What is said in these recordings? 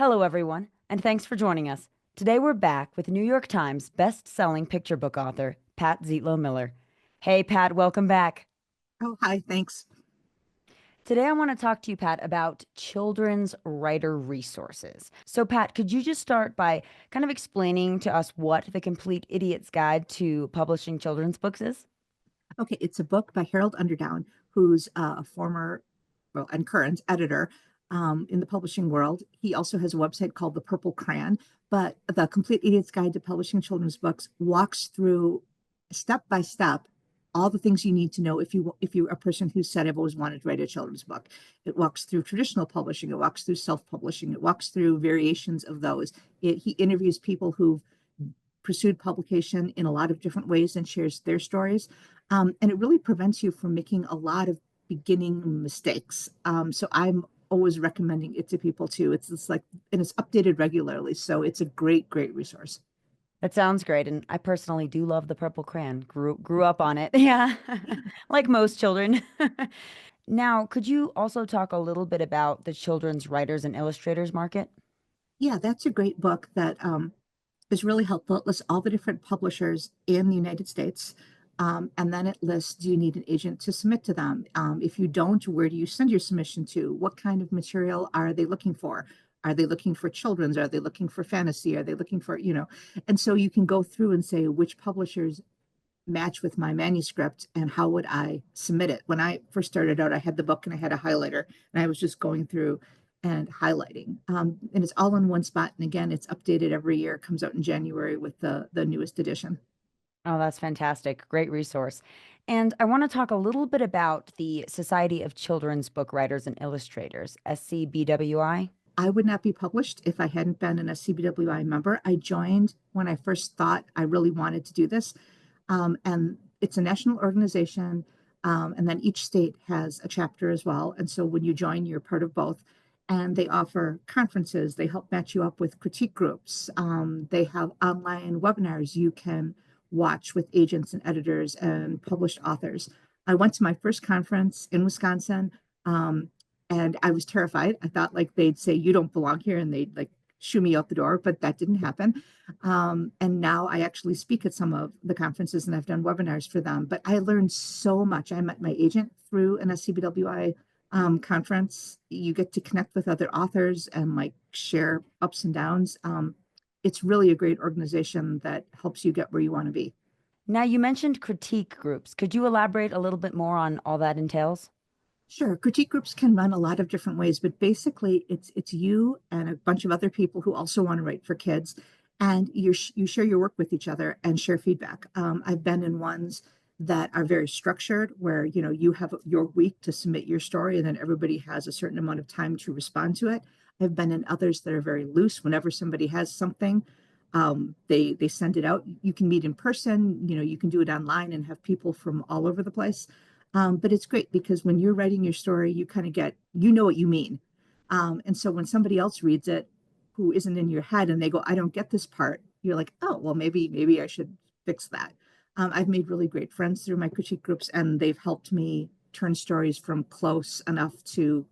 Hello, everyone, and thanks for joining us. Today we're back with New York Times best-selling picture book author, Pat Zietlow Miller. Hey, Pat, welcome back. Oh, hi, thanks. Today I want to talk to you, Pat, about children's writer resources. So, Pat, could you just start by kind of explaining to us what the Complete Idiot's Guide to Publishing Children's Books is? Okay, it's a book by Harold Underdown, who's a former, well, and current editor in the publishing world. He also has a website called The Purple Crayon, but the Complete Idiot's Guide to Publishing Children's Books walks through step by step all the things you need to know if you're a person who said I've always wanted to write a children's book. It walks through traditional publishing, it walks through self-publishing, it walks through variations of those. He interviews people who've pursued publication in a lot of different ways and shares their stories. And it really prevents you from making a lot of beginning mistakes. So I'm always recommending it to people too. It's like, and it's updated regularly. So it's a great, great resource. That sounds great, and I personally do love the Purple Crayon. Grew up on it. Yeah. Like most children. Now, could you also talk a little bit about the children's writers and illustrators market? Yeah, that's a great book that is really helpful. It lists all the different publishers in the United States. And then it lists, do you need an agent to submit to them? If you don't, where do you send your submission to? What kind of material are they looking for? Are they looking for children's? Are they looking for fantasy? Are they looking for, and so you can go through and say which publishers match with my manuscript and how would I submit it. When I first started out, I had the book and I had a highlighter and I was just going through and highlighting. And it's all in one spot. And again, it's updated every year. It comes out in January with the newest edition. Oh, that's fantastic. Great resource. And I want to talk a little bit about the Society of Children's Book Writers and Illustrators, SCBWI. I would not be published if I hadn't been an SCBWI member. I joined when I first thought I really wanted to do this. And it's a national organization. And then each state has a chapter as well. And so when you join, you're part of both. And they offer conferences. They help match you up with critique groups. They have online webinars you can watch with agents and editors and published authors. I went to my first conference in Wisconsin. And I was terrified. I thought like they'd say, you don't belong here, and they'd like shoo me out the door, but that didn't happen. And now I actually speak at some of the conferences and I've done webinars for them. But I learned so much. I met my agent through an SCBWI conference. You get to connect with other authors and like share ups and downs. It's really a great organization that helps you get where you want to be. Now, you mentioned critique groups. Could you elaborate a little bit more on all that entails? Sure, critique groups can run a lot of different ways, but basically it's you and a bunch of other people who also want to write for kids, and you share your work with each other and share feedback. I've been in ones that are very structured, where you have your week to submit your story, and then everybody has a certain amount of time to respond to it. I've been in others that are very loose. Whenever somebody has something, they send it out. You can meet in person, you can do it online and have people from all over the place. But it's great because when you're writing your story, you kind of get, what you mean. And so when somebody else reads it who isn't in your head and they go, I don't get this part, you're like, oh, well, maybe I should fix that. I've made really great friends through my critique groups, and they've helped me turn stories from close enough to,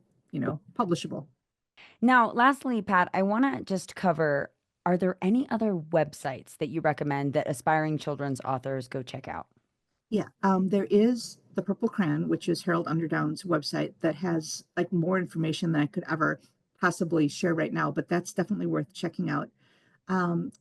publishable. Now, lastly, Pat, I want to just cover, are there any other websites that you recommend that aspiring children's authors go check out? Yeah, there is the Purple Crayon, which is Harold Underdown's website that has like more information than I could ever possibly share right now, but that's definitely worth checking out.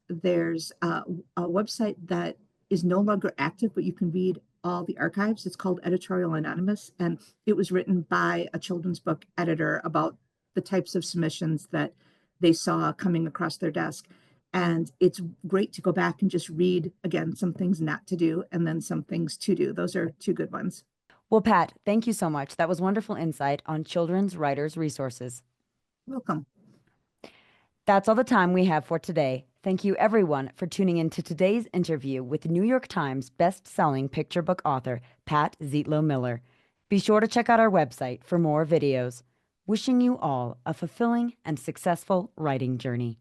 There's a website that is no longer active, but you can read all the archives. It's called Editorial Anonymous, and it was written by a children's book editor about the types of submissions that they saw coming across their desk. And it's great to go back and just read again some things not to do and then some things to do. Those are two good ones. Well, Pat, thank you so much. That was wonderful insight on children's writers' resources. Welcome. That's all the time we have for today. Thank you, everyone, for tuning in to today's interview with New York Times best-selling picture book author Pat Zietlow Miller. Be sure to check out our website for more videos. Wishing you all a fulfilling and successful writing journey.